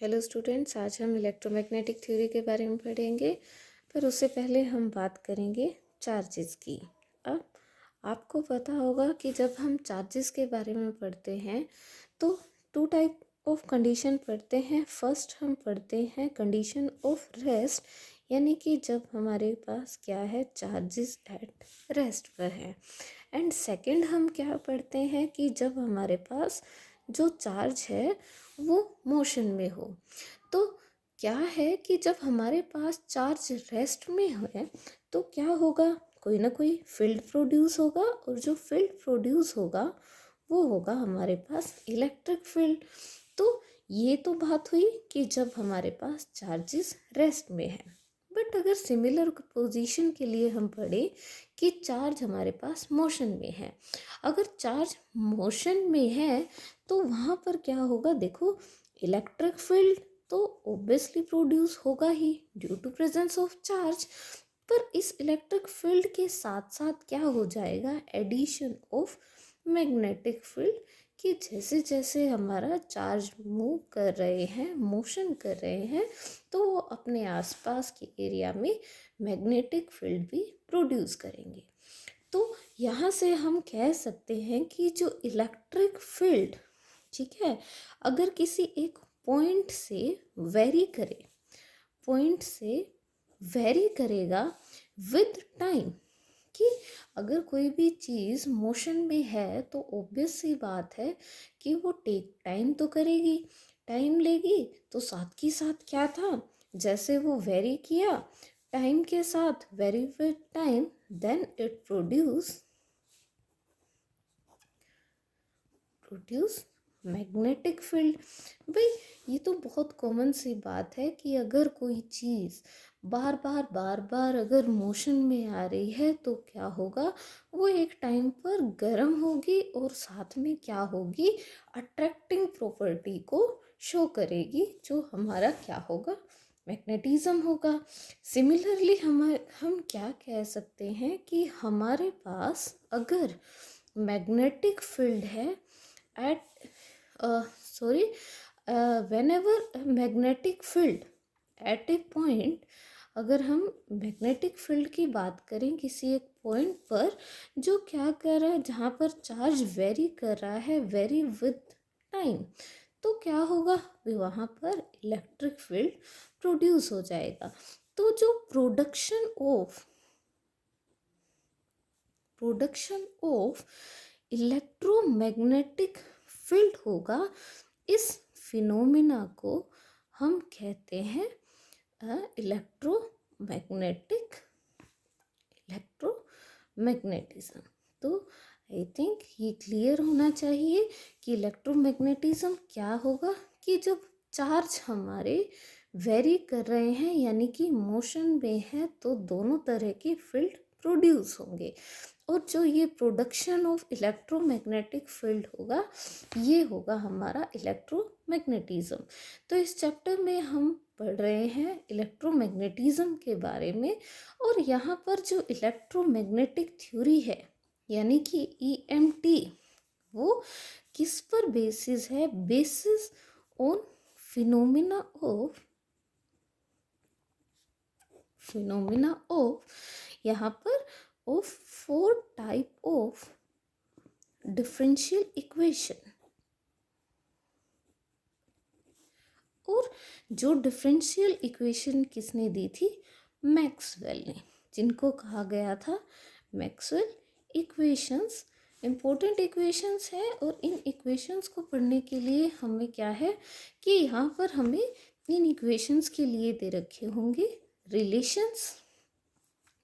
Hello students, आज हम electromagnetic theory के बारे में पढ़ेंगे। पर उससे पहले हम बात करेंगे चार्जेस की। अब आपको पता होगा कि जब हम चार्जेस के बारे में पढ़ते हैं तो टू टाइप ऑफ कंडीशन पढ़ते हैं। फर्स्ट हम पढ़ते हैं कंडीशन ऑफ रेस्ट, यानी कि जब हमारे पास क्या है, चार्जेस एट रेस्ट पर है। एंड सेकंड हम क्या पढ़ते हैं कि जब हमारे पास जो चार्ज है वो मोशन में हो। तो क्या है कि जब हमारे पास चार्ज रेस्ट में है तो क्या होगा, कोई ना कोई फील्ड प्रोड्यूस होगा, और जो फील्ड प्रोड्यूस होगा वो होगा हमारे पास इलेक्ट्रिक फील्ड। तो ये तो बात हुई कि जब हमारे पास चार्जेस रेस्ट में है। बट अगर सिमिलर पोजीशन के लिए हम पढ़े कि चार्ज हमारे पास मोशन में है, अगर चार्ज मोशन में है तो वहाँ पर क्या होगा, देखो इलेक्ट्रिक फील्ड तो ऑब्वियसली प्रोड्यूस होगा ही due to presence of charge. पर इस इलेक्ट्रिक फील्ड के साथ साथ क्या हो जाएगा, एडिशन ऑफ मैग्नेटिक फील्ड, कि जैसे जैसे हमारा चार्ज मूव कर रहे हैं, मोशन कर रहे हैं, तो वो अपने आसपास के एरिया में मैग्नेटिक फील्ड भी प्रोड्यूस करेंगे। तो यहाँ से हम कह सकते हैं कि जो इलेक्ट्रिक फील्ड, ठीक है, अगर किसी एक पॉइंट से वेरी करे, पॉइंट से वेरी करेगा विद टाइम, कि अगर कोई भी चीज़ मोशन में है तो ऑब्वियस सी बात है कि वो टेक टाइम तो करेगी, टाइम लेगी। तो साथ के साथ क्या था, जैसे वो वेरी किया टाइम के साथ, vary with time, then it produce magnetic field. भाई ये तो बहुत कॉमन सी बात है कि अगर कोई चीज़ बार बार अगर मोशन में आ रही है तो क्या होगा, वो एक टाइम पर गर्म होगी और साथ में क्या होगी, अट्रैक्टिंग प्रॉपर्टी को शो करेगी, जो हमारा क्या होगा, मैग्नेटिज्म होगा। सिमिलरली हम क्या कह सकते हैं कि हमारे पास अगर मैग्नेटिक फील्ड है at sorry whenever a magnetic field at a point, अगर हम मैग्नेटिक फील्ड की बात करें किसी एक पॉइंट पर जो क्या कर रहा है, जहाँ पर चार्ज वेरी कर रहा है, वेरी विद टाइम, तो क्या होगा, वहाँ पर इलेक्ट्रिक फील्ड प्रोड्यूस हो जाएगा। तो जो प्रोडक्शन ऑफ इलेक्ट्रोमैग्नेटिक फील्ड होगा, इस फिनोमिना को हम कहते हैं इलेक्ट्रोमैग्नेटिज्म। तो आई थिंक ये क्लियर होना चाहिए कि इलेक्ट्रोमैग्नेटिज्म क्या होगा, कि जब चार्ज हमारे वेरी कर रहे हैं यानी कि मोशन में है, तो दोनों तरह के फील्ड प्रोड्यूस होंगे, और जो ये प्रोडक्शन ऑफ इलेक्ट्रोमैग्नेटिक फील्ड होगा ये होगा हमारा इलेक्ट्रोमैग्नेटिज्म। तो इस चैप्टर में हम पढ़ रहे हैं इलेक्ट्रोमैग्नेटिज्म के बारे में, और यहाँ पर जो इलेक्ट्रोमैग्नेटिक थ्योरी है यानी कि EMT, वो किस पर बेसिस है, बेसिस ऑन फिनोमिना ऑफ यहाँ पर of 4 type of differential equation. और जो डिफरेंशियल इक्वेशन किसने दी थी, मैक्सवेल ने, जिनको कहा गया था मैक्सवेल इक्वेशंस। इम्पोर्टेंट इक्वेशंस है, और इन इक्वेशंस को पढ़ने के लिए हमें क्या है कि यहाँ पर हमें इन इक्वेशंस के लिए दे रखे होंगे रिलेशंस,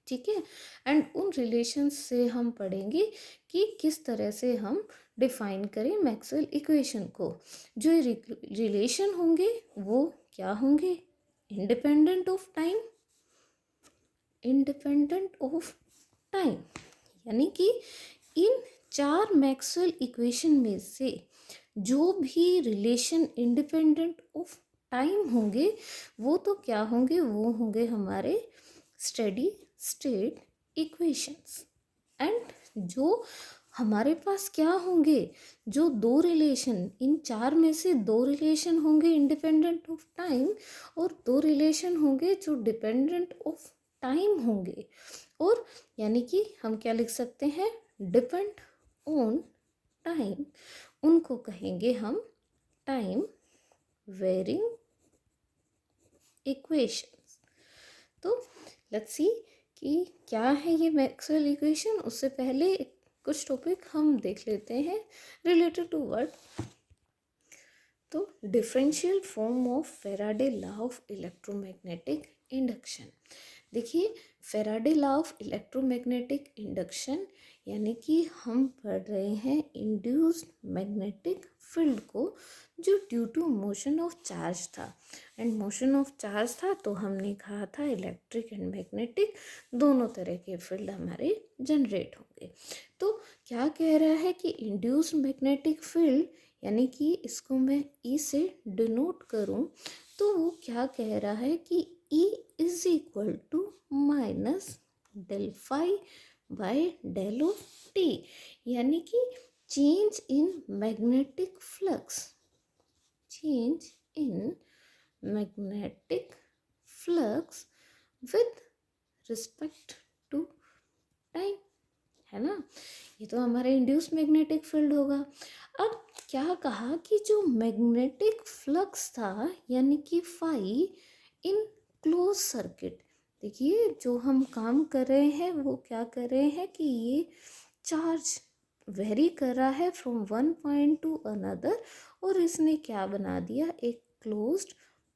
ठीक है। एंड उन रिलेशंस से हम पढ़ेंगे कि किस तरह से हम डिफाइन करें मैक्सवेल इक्वेशन को। जो रिलेशन होंगे वो क्या होंगे, इंडिपेंडेंट ऑफ टाइम, यानी कि इन 4 मैक्सवेल इक्वेशन में से जो भी रिलेशन इंडिपेंडेंट ऑफ टाइम होंगे वो तो क्या होंगे, वो होंगे हमारे स्टेडी स्टेट इक्वेशंस। एंड जो हमारे पास क्या होंगे, जो दो रिलेशन, इन चार में से दो रिलेशन होंगे इंडिपेंडेंट ऑफ टाइम और दो रिलेशन होंगे जो डिपेंडेंट ऑफ टाइम होंगे। और यानी कि हम क्या लिख सकते हैं, डिपेंड ऑन टाइम, उनको कहेंगे हम टाइम वेरिंग इक्वेशंस। तो लेट्स सी कि क्या है ये मैक्सवेल इक्वेशन। उससे पहले कुछ टॉपिक हम देख लेते हैं रिलेटेड टू व्हाट। तो differential form of Faraday law of electromagnetic induction. देखिए, Faraday law of electromagnetic induction यानी कि हम पढ़ रहे हैं इंड्यूस्ड मैग्नेटिक फील्ड को, जो due to motion of charge था। एंड मोशन ऑफ चार्ज था तो हमने कहा था इलेक्ट्रिक एंड मैग्नेटिक दोनों तरह के फील्ड हमारे जनरेट होंगे। तो क्या कह रहा है कि इंड्यूस्ड मैग्नेटिक फील्ड, यानी कि इसको मैं ई से डिनोट करूं तो वो क्या कह रहा है कि E is equal to minus del phi by del of t, यानी कि change in magnetic flux, change in magnetic flux with respect to time, है ना। ये तो हमारे इंड्यूस मैग्नेटिक फील्ड होगा। अब क्या कहा कि जो मैग्नेटिक फ्लक्स था यानी कि फाई इन क्लोज सर्किट, देखिए जो हम काम कर रहे हैं वो क्या कर रहे हैं कि ये चार्ज वेरी कर रहा है from one point two another, और इसने क्या बना दिया, एक क्लोज्ड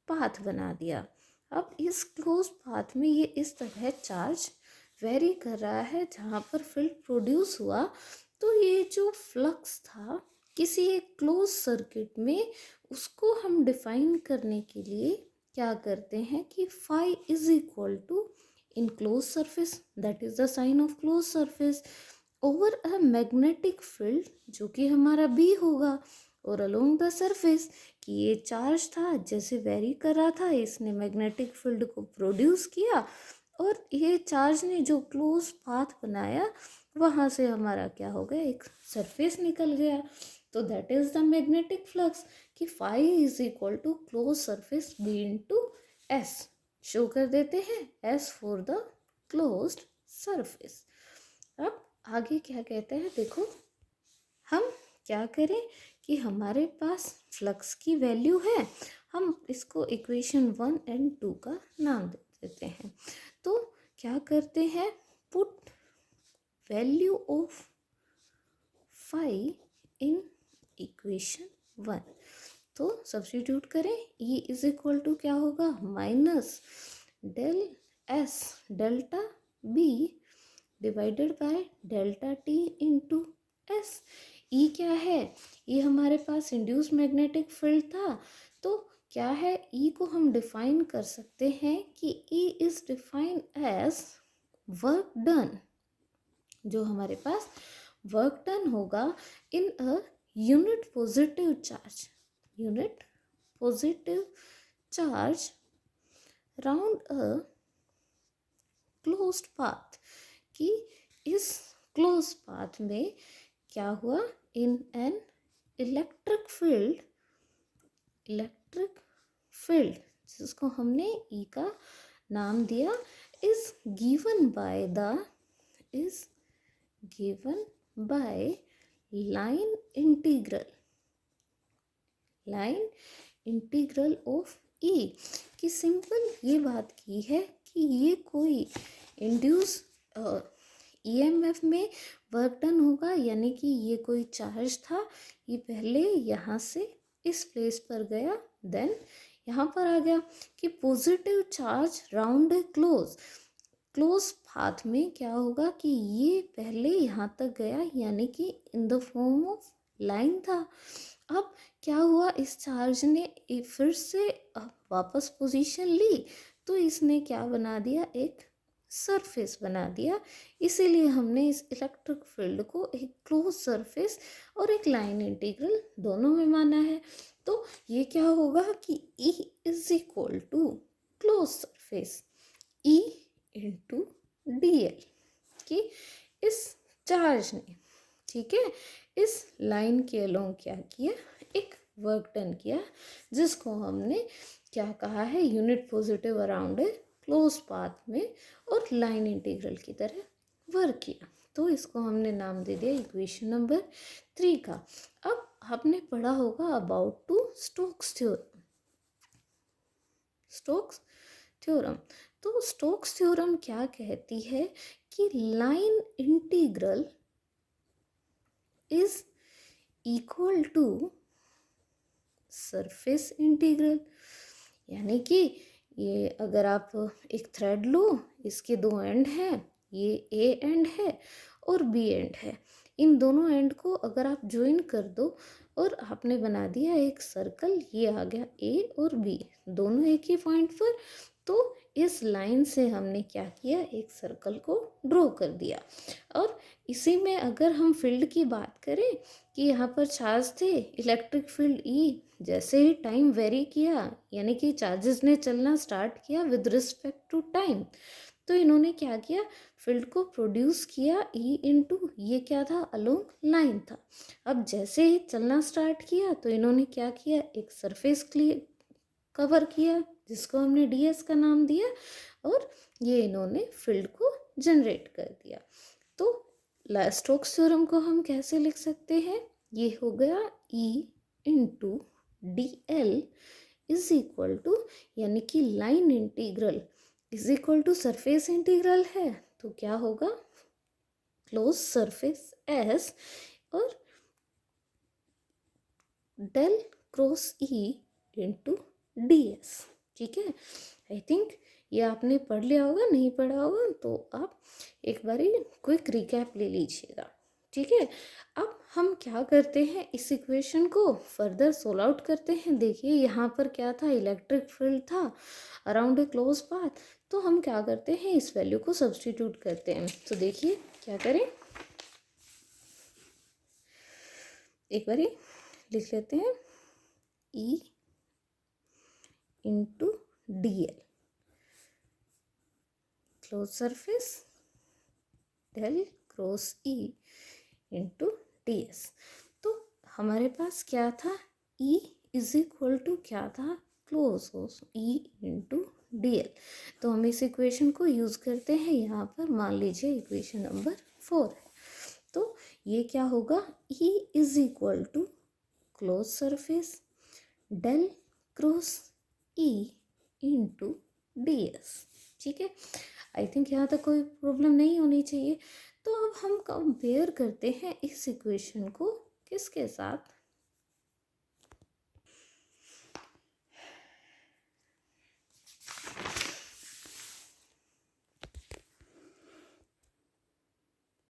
पाथ बना दिया। अब इस क्लोज पाथ में ये इस तरह चार्ज वेरी कर रहा है जहाँ पर फील्ड प्रोड्यूस हुआ। तो ये जो फ्लक्स था किसी एक क्लोज सर्किट में, उसको हम डिफाइन करने के लिए क्या करते हैं कि phi is equal to in close surface, that is the sign of close surface, over a magnetic field जो कि हमारा बी होगा, और अलोंग द सरफेस कि ये चार्ज था जैसे वेरी कर रहा था, इसने मैग्नेटिक फील्ड को प्रोड्यूस किया, और ये चार्ज ने जो क्लोज पाथ बनाया वहाँ से हमारा क्या हो गया, एक सरफेस निकल गया। तो that is the magnetic flux कि phi is equal to close surface B into S, show कर देते हैं S for the closed surface. अब आगे क्या कहते हैं, देखो हम क्या करें कि हमारे पास फ्लक्स की वैल्यू है, हम इसको इक्वेशन 1 एंड 2 का नाम दे देते हैं। तो क्या करते हैं, put value of phi in equation 1। तो सब्स्टिट्यूट करें, E इज इक्वल टू क्या होगा, minus del S delta B divided by delta T into S. E क्या है, ये हमारे पास इंड्यूस मैग्नेटिक फील्ड था, तो क्या है, ई को हम डिफाइन कर सकते हैं कि E is define as work done, जो हमारे पास वर्क डन होगा in a unit positive charge, unit positive charge round a closed path, कि इस क्लोज पाथ में क्या हुआ, in an electric field, electric field जिसको हमने ई का नाम दिया, is given by the, is given by line integral, line integral of E, कि सिंपल ये बात की है कि ये कोई इंड्यूस ईएमएफ में वर्क डन होगा, यानी कि ये कोई चार्ज था, ये पहले यहाँ से इस प्लेस पर गया, देन यहाँ पर आ गया, कि पॉजिटिव चार्ज राउंड ए क्लोज, क्लोज पाथ में क्या होगा कि ये पहले यहाँ तक गया, यानी कि in the form of line था। अब क्या हुआ, इस चार्ज ने फिर से वापस पोजीशन ली, तो इसने क्या बना दिया, एक सरफेस बना दिया, इसीलिए हमने इस इलेक्ट्रिक फील्ड को एक क्लोज सरफेस और एक लाइन इंटीग्रल दोनों में माना है। तो ये क्या होगा कि E is equal to close surface E into d l, कि इस चार्ज ने, ठीक है, लाइन के अलोंग क्या किया, एक वर्क डन किया, जिसको हमने क्या कहा है, unit positive around a close path में और लाइन इंटीग्रल की तरह वर्क किया। तो इसको हमने नाम दे दिया इक्वेशन नंबर 3 का। अब आपने पढ़ा होगा about to Stokes theorem. Stokes theorem, तो स्टोक्स थ्योरम क्या कहती है कि line integral is equal to surface integral. यानी कि ये अगर आप एक थ्रेड लो, इसके दो एंड हैं, ये ए एंड है और बी एंड है, इन दोनों एंड को अगर आप ज्वाइन कर दो और आपने बना दिया एक सर्कल, ये आ गया ए और बी दोनों एक ही पॉइंट पर, तो इस लाइन से हमने क्या किया, एक सर्कल को ड्रॉ कर दिया। और इसी में अगर हम फील्ड की बात करें कि यहाँ पर चार्ज थे, इलेक्ट्रिक फील्ड ई, जैसे ही टाइम वेरी किया, यानी कि चार्जेस ने चलना स्टार्ट किया विद रिस्पेक्ट टू टाइम, तो इन्होंने क्या किया, फील्ड को प्रोड्यूस किया ई इनटू, ये क्या था, अलोंग लाइन था। अब जैसे ही चलना स्टार्ट किया तो इन्होंने क्या किया, एक सरफेस क्लियर कवर किया, जिसको हमने ds का नाम दिया, और ये इन्होंने फील्ड को जनरेट कर दिया। तो स्टोक्स थ्योरम को हम कैसे लिख सकते हैं, ये हो गया E into dl is equal to, यानी कि line integral is equal to surface integral है, तो क्या होगा, क्लोज सरफेस S और del cross E into ds। ठीक है, आई थिंक ये आपने पढ़ लिया होगा, नहीं पढ़ा होगा तो आप एक बारी क्विक रिकैप ले लीजिएगा। ठीक है, अब हम क्या करते हैं, इस इक्वेशन को फर्दर सोल्व आउट करते हैं। देखिए यहाँ पर क्या था, इलेक्ट्रिक फील्ड था अराउंड ए क्लोज पाथ, तो हम क्या करते हैं, इस वैल्यू को सब्स्टिट्यूट करते हैं। तो देखिए क्या करें, एक बारी लिख लेते हैं, E into dl close surface del cross E into ds। तो हमारे पास क्या था, E इज इक्वल टू क्या था, क्लोज E इंटू dl। तो हम इस इक्वेशन को यूज़ करते हैं यहाँ पर, मान लीजिए इक्वेशन नंबर 4 है, तो ये क्या होगा, E is equal to close surface del cross E into ds। ठीक है, आई थिंक यहाँ तक कोई प्रॉब्लम नहीं होनी चाहिए। तो अब हम कंपेयर करते हैं इस इक्वेशन को किसके साथ,